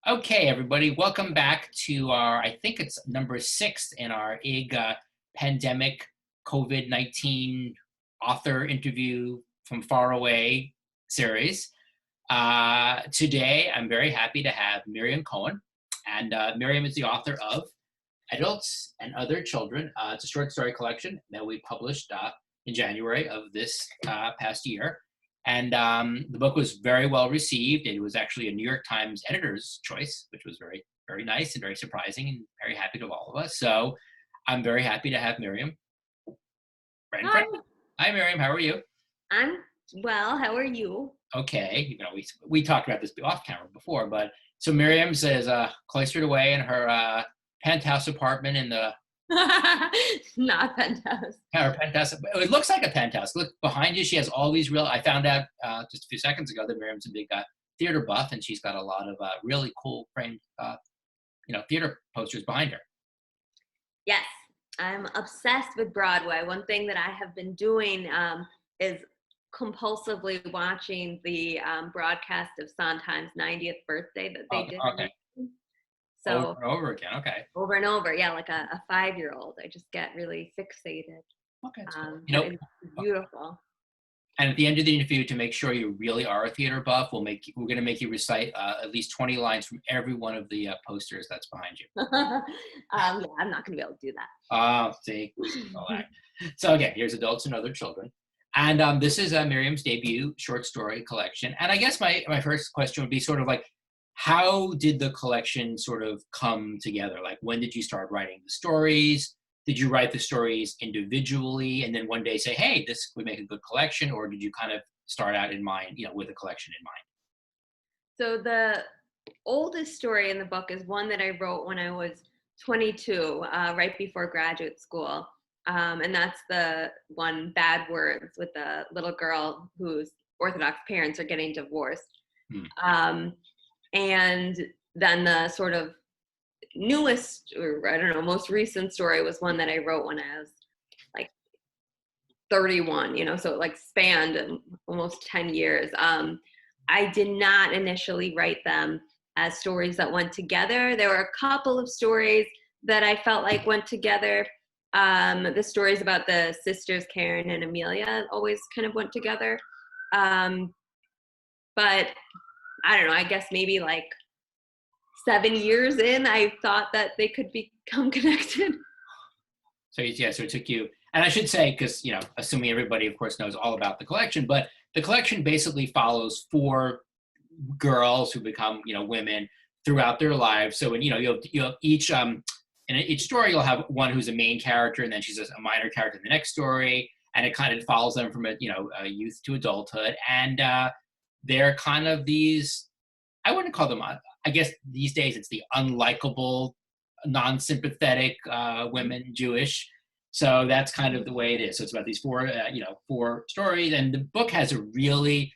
Okay, everybody, welcome back to our, I think it's number 6 in our IG pandemic COVID-19 author interview from far away series. Today, I'm very happy to have Miriam Cohen, and Miriam is the author of Adults and Other Children. It's a short story collection that we published in January of this past year. And the book was very well received. It was actually a New York Times editor's choice, which was very, very nice and very surprising and very happy to all of us. So I'm very happy to have Miriam. Right in front of me. Hi, Miriam. How are you? I'm well. How are you? Okay. We talked about this off camera before, but so Miriam's is cloistered away in her penthouse apartment in the Not penthouse. her penthouse. It looks like a penthouse. Look behind you. She has all these real. I found out just a few seconds ago that Miriam's a big theater buff, and she's got a lot of really cool framed, theater posters behind her. Yes, I'm obsessed with Broadway. One thing that I have been doing is compulsively watching the broadcast of Sondheim's 90th birthday that they did. Okay. So Over and over again. Okay. over and over, yeah, like a 5-year-old. I just get really fixated. Okay. Cool. It's beautiful. And at the end of the interview, to make sure you really are a theater buff, we're going to make you recite at least 20 lines from every one of the posters that's behind you. Yeah, I'm not going to be able to do that. Oh, see. All right. So again, here's Adults and Other Children. And this is Miriam's debut short story collection. And I guess my first question would be sort of like, how did the collection sort of come together? Like, when did you start writing the stories? Did you write the stories individually and then one day say, hey, this would make a good collection? Or did you kind of start out in mind, with a collection in mind? So the oldest story in the book is one that I wrote when I was 22, right before graduate school. And that's the one, Bad Words, with the little girl whose Orthodox parents are getting divorced. And then the sort of newest, or I don't know, most recent story was one that I wrote when I was like 31, so it like spanned almost 10 years. I did not initially write them as stories that went together. There were a couple of stories that I felt like went together. The stories about the sisters, Karen and Amelia, always kind of went together. But I don't know, I guess maybe like 7 years in, I thought that they could become connected. So it took you, and I should say, because, assuming everybody, of course, knows all about the collection, but the collection basically follows 4 girls who become, women throughout their lives. So, you'll each, in each story, you'll have one who's a main character, and then she's a minor character in the next story, and it kind of follows them from a youth to adulthood. And they're kind of these, I wouldn't call them, I guess these days it's the unlikable, non-sympathetic women, Jewish. So that's kind of the way it is. So it's about these 4 stories, and the book has a really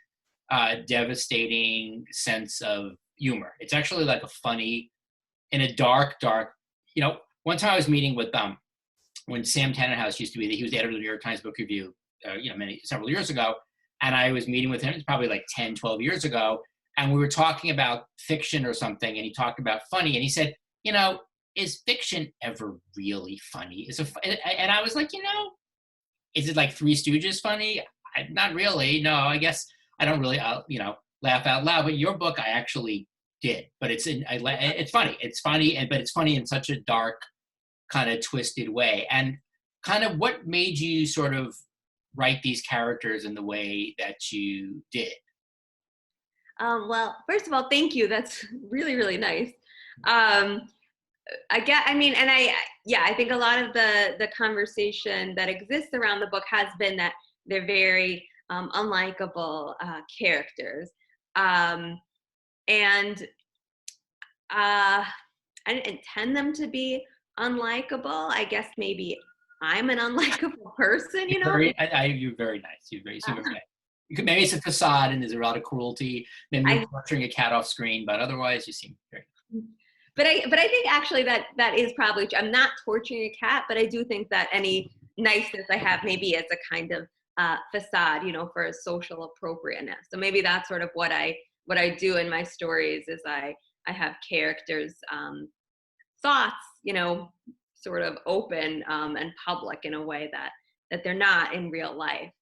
devastating sense of humor. It's actually like a funny, in a dark. One time I was meeting with when Sam Tannenhouse used to be, he was the editor of the New York Times Book Review, several years ago, and I was meeting with him. It's probably like 10, 12 years ago. And we were talking about fiction or something, and he talked about funny, and he said, is fiction ever really funny? And I was like, is it like Three Stooges funny? Not really. No, I guess I don't really, laugh out loud. But your book, I actually did. But it's funny. It's funny, but it's funny in such a dark, kind of twisted way. And kind of what made you sort of write these characters in the way that you did? Well, first of all, thank you. That's really, really nice. I think a lot of the conversation that exists around the book has been that they're very unlikable characters. And I didn't intend them to be unlikable. I guess maybe I'm an unlikable person, You're very nice. You seem very nice. Maybe it's a facade and there's a lot of cruelty. Maybe you're torturing a cat off screen, but otherwise you seem very nice. But I think actually that is probably true. I'm not torturing a cat, but I do think that any niceness I have maybe is a kind of facade, for a social appropriateness. So maybe that's sort of what I do in my stories is I I have characters' thoughts, sort of open and public in a way that they're not in real life.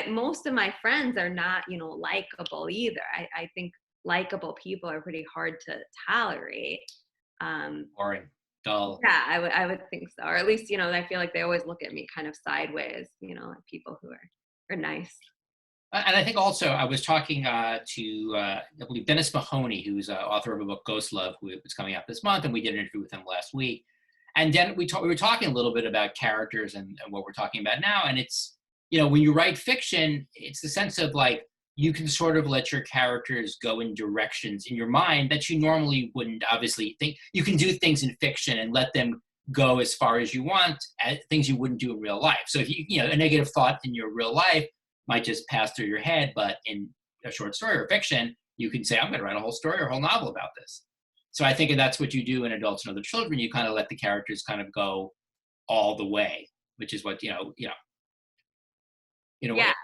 Most of my friends are not, likable either. I think likable people are pretty hard to tolerate. Boring, dull. Yeah, I would think so. Or at least, I feel like they always look at me kind of sideways, like people who are nice. And I think also I was talking to, I believe, Dennis Mahoney, who's author of a book, Ghost Love, who was coming out this month, and we did an interview with him last week. And then we were talking a little bit about characters and what we're talking about now. And it's, when you write fiction, it's the sense of like, you can sort of let your characters go in directions in your mind that you normally wouldn't obviously think. You can do things in fiction and let them go as far as you want, things you wouldn't do in real life. So if a negative thought in your real life might just pass through your head, but in a short story or fiction, you can say, I'm going to write a whole story or a whole novel about this. So I think that's what you do in Adults and Other Children. You kind of let the characters kind of go all the way, which is what, Yeah,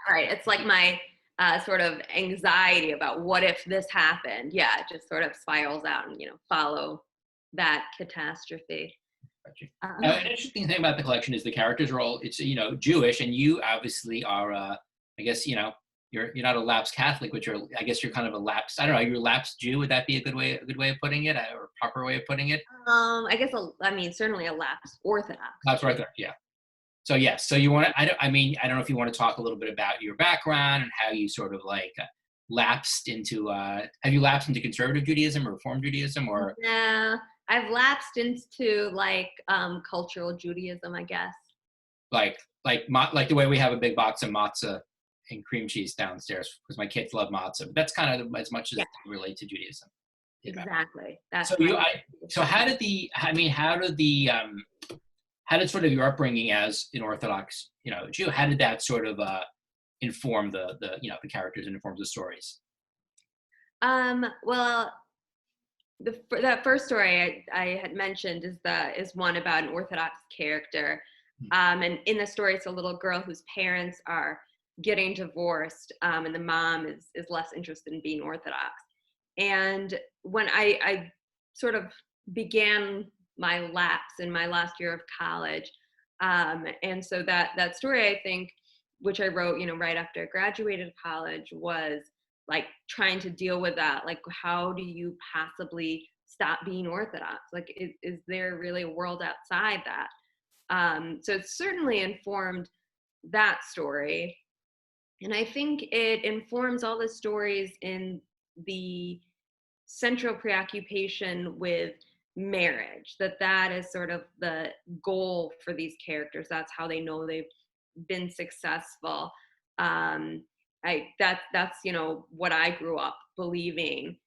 right. It's like my sort of anxiety about what if this happened. Yeah, it just sort of spirals out and, follow that catastrophe. An interesting thing about the collection is the characters are all, it's, Jewish, and you obviously are, I guess, you're not a lapsed Catholic, but I guess you're kind of a lapsed, I don't know, you're a lapsed Jew. Would that be a good way of putting it, or a proper way of putting it? I guess, certainly a lapsed Orthodox. That's right there, yeah. So yes, so you want to, I don't know if you want to talk a little bit about your background and how you sort of like lapsed into, have you lapsed into conservative Judaism or Reform Judaism, or? Yeah, I've lapsed into like cultural Judaism, I guess. Like the way we have a big box of matzah and cream cheese downstairs because my kids love matzah. But that's kind of as much as it relate to Judaism. Exactly. That's so how did sort of your upbringing as an Orthodox, Jew, how did that sort of inform the characters and inform the stories? Well, that first story I had mentioned is one about an Orthodox character. And in the story, it's a little girl whose parents are getting divorced, and the mom is less interested in being Orthodox. And when I sort of began my lapse in my last year of college, and so that story, I think, which I wrote, right after I graduated college, was like trying to deal with that. Like, how do you possibly stop being Orthodox? Like, is there really a world outside that? So it certainly informed that story. And I think it informs all the stories in the central preoccupation with marriage, that is sort of the goal for these characters. That's how they know they've been successful. That's what I grew up believing,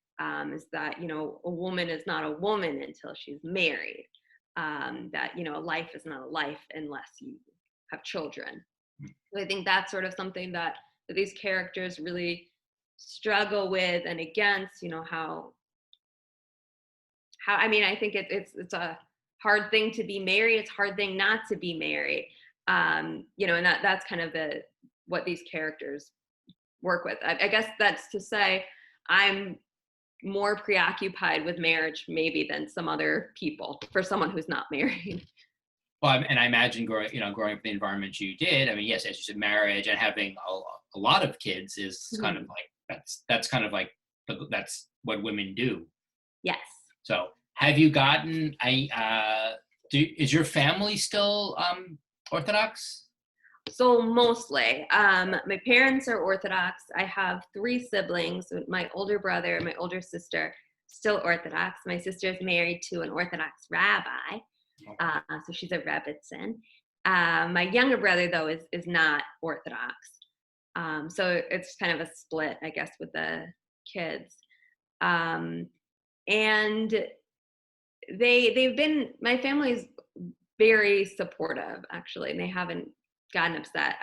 is that a woman is not a woman until she's married. That a life is not a life unless you have children. So I think that's sort of something that these characters really struggle with and against. How I think it's a hard thing to be married. It's a hard thing not to be married. And that's kind of what these characters work with. I guess that's to say I'm more preoccupied with marriage maybe than some other people, for someone who's not married. Well, and I imagine growing up in the environment you did, yes, as you said, marriage and having a lot of kids is kind of like, that's kind of like, that's what women do. Yes. So have you gotten, is your family still Orthodox? So mostly. My parents are Orthodox. I have 3 siblings, my older brother, my older sister, still Orthodox. My sister is married to an Orthodox rabbi. So she's a Rebbitzin. My younger brother, though, is not Orthodox. So it's kind of a split, I guess, with the kids. And they've been, my family's very supportive, actually, and they haven't gotten upset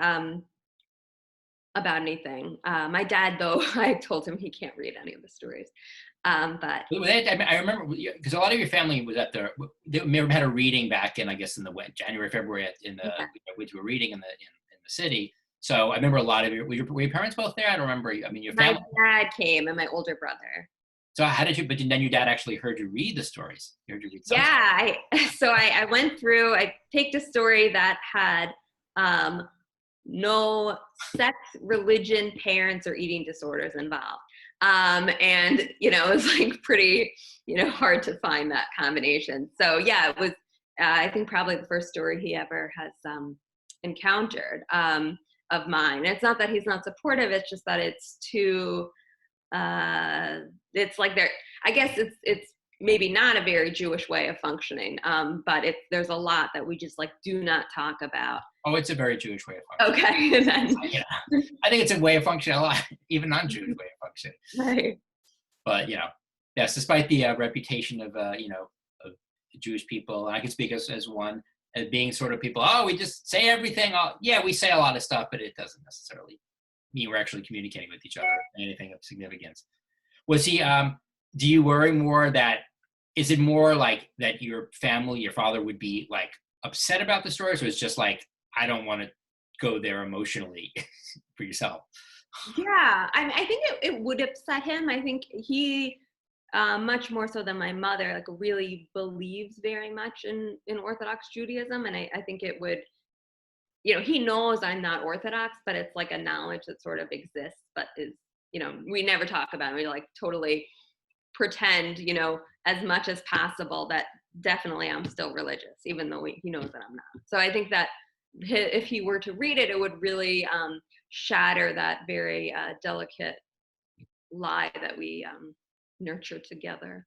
about anything. My dad, though, I told him he can't read any of the stories. But I remember, because a lot of your family was they had a reading back in, I guess, in the January, February, which were reading in the city. So I remember a lot of were your parents both there? I don't remember. Your family. My dad came and my older brother. So how did you, but then your dad actually heard you read the stories. He heard you read some Yeah, I went through, I picked a story that had no sex, religion, parents, or eating disorders involved. And, you know, it was like pretty, you know, hard to find that combination. So yeah, it was, I think probably the first story he ever has encountered of mine. And it's not that he's not supportive, it's just that it's too, it's like there, I guess it's maybe not a very Jewish way of functioning, but there's a lot that we just like do not talk about. Oh, it's a very Jewish way of functioning. Okay. Then. Yeah, I think it's a way of functioning a lot, even non-Jewish way of functioning. Right. But, you know, yes, despite the reputation of, you know, of Jewish people, and I can speak as one, as being sort of people, oh, we just say everything. Yeah, we say a lot of stuff, but it doesn't necessarily mean we're actually communicating with each other anything of significance. Was he, do you worry more that, is it more like that your family, your father would be like upset about the stories, or it's just like, I don't want to go there emotionally for yourself? Yeah, I think it would upset him. I think he, much more so than my mother, like really believes very much in Orthodox Judaism. And I think it would, you know, he knows I'm not Orthodox, but it's like a knowledge that sort of exists, but is, you know, we never talk about it. We like totally pretend, you know, as much as possible that definitely I'm still religious, even though he knows that I'm not. So I think that if he were to read it, it would really shatter that very delicate lie that we nurture together.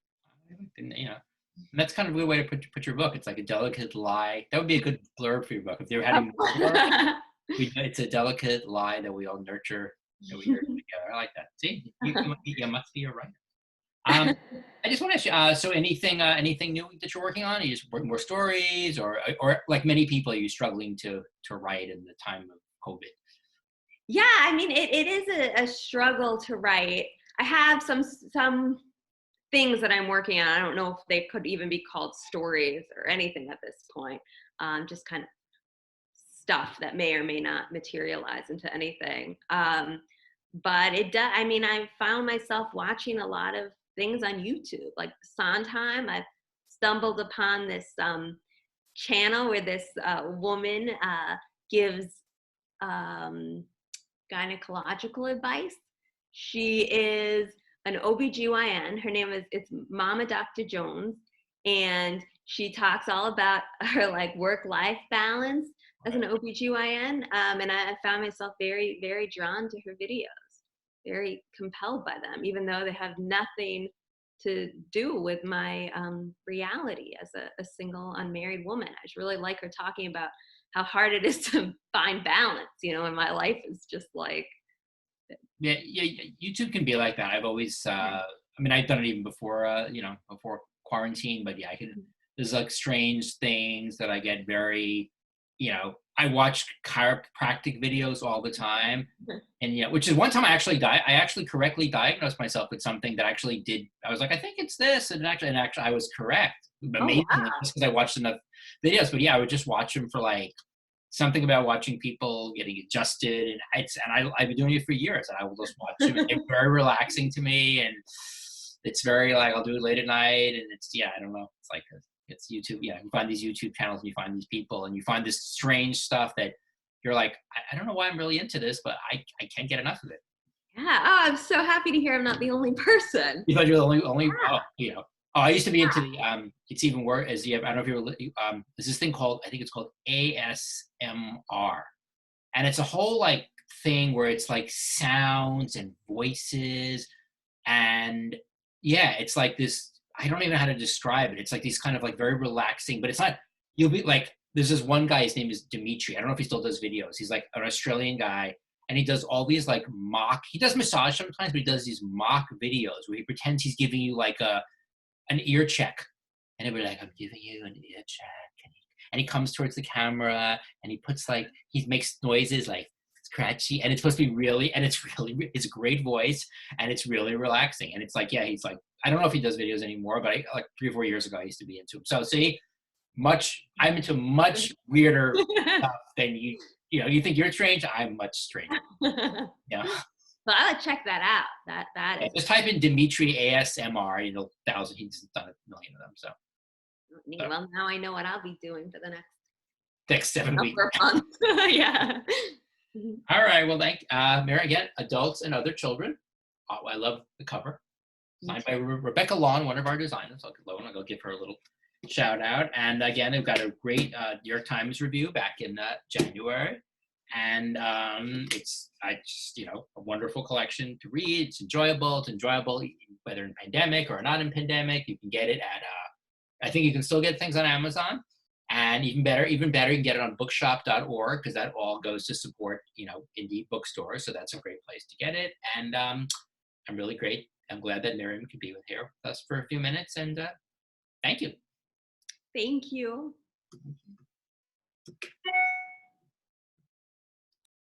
You know, and that's kind of a good way to put your book. It's like a delicate lie. That would be a good blurb for your book. If they were having more, it's a delicate lie that we all nurture, that we nurture together. I like that. See, you must be a writer. I just want to ask you, so anything new that you're working on? Are you just working more stories, or like many people, are you struggling to write in the time of COVID? Yeah, I mean, it is a struggle to write. I have some things that I'm working on. I don't know if they could even be called stories or anything at this point. Just kind of stuff that may or may not materialize into anything. But it does. I mean, I found myself watching a lot of things on YouTube, like Sondheim. I've stumbled upon this channel where this woman gives gynecological advice. She is an OBGYN. Her name is, it's Mama Dr. Jones. And she talks all about her like work-life balance as an OBGYN. And I found myself very, very drawn to her videos, very compelled by them, even though they have nothing to do with my reality as a single unmarried woman. I just really like her talking about how hard it is to find balance, you know, and my life is just like. Yeah, YouTube can be like that. I've always, I mean, I've done it even before, you know, before quarantine, but yeah, there's like strange things that I get very, you know, I watch chiropractic videos all the time. And yeah, which is one time I actually correctly diagnosed myself with something that actually did. I was like, I think it's this. And actually I was correct. Amazingly, just because I watched enough videos. But yeah, I would just watch them for like something about watching people getting adjusted. And I've been doing it for years. And I will just watch them. They're very relaxing to me. And it's very like, I'll do it late at night. And it's, yeah, I don't know. It's like, it's YouTube. Yeah, you find these YouTube channels and you find these people and you find this strange stuff that you're like, I don't know why I'm really into this, but I can't get enough of it. Yeah. Oh, I'm so happy to hear I'm not the only person. You thought you're the only yeah. Oh, you know. Oh, I used to be into the, it's even worse, as you have, I don't know if you were, there's this thing called, I think it's called ASMR. And it's a whole like thing where it's like sounds and voices. And yeah, it's like this, I don't even know how to describe it. It's like these kind of like very relaxing, but it's not, you'll be like, there's this one guy, his name is Dimitri. I don't know if he still does videos. He's like an Australian guy. And he does all these like he does massage sometimes, but he does these mock videos where he pretends he's giving you like an ear check. And he'll be like, I'm giving you an ear check. And he comes towards the camera and he puts like, he makes noises like scratchy. And it's supposed to be really, and it's a great voice and it's really relaxing. And it's like, yeah, he's like, I don't know if he does videos anymore, but like 3 or 4 years ago, I used to be into him. So see, I'm into much weirder stuff than you know, you think you're strange, I'm much stranger. Yeah. So I would check that out. That is Just type in Dimitri ASMR, thousand. He's done a million of them. So neat. Well, now I know what I'll be doing for the next 7 weeks. number of months. Yeah. All right. Well, thank Mary again. Adults and other children. Oh, I love the cover. Signed by Rebecca Lawn, one of our designers. I'll go give her a little shout out. And again, we've got a great New York Times review back in January. And it's a wonderful collection to read. It's enjoyable. Whether in pandemic or not in pandemic. You can get it at, I think you can still get things on Amazon. And even better, you can get it on bookshop.org, because that all goes to support, indie bookstores. So that's a great place to get it. And I'm really great. I'm glad that Miriam could be with us for a few minutes. And thank you. Thank you.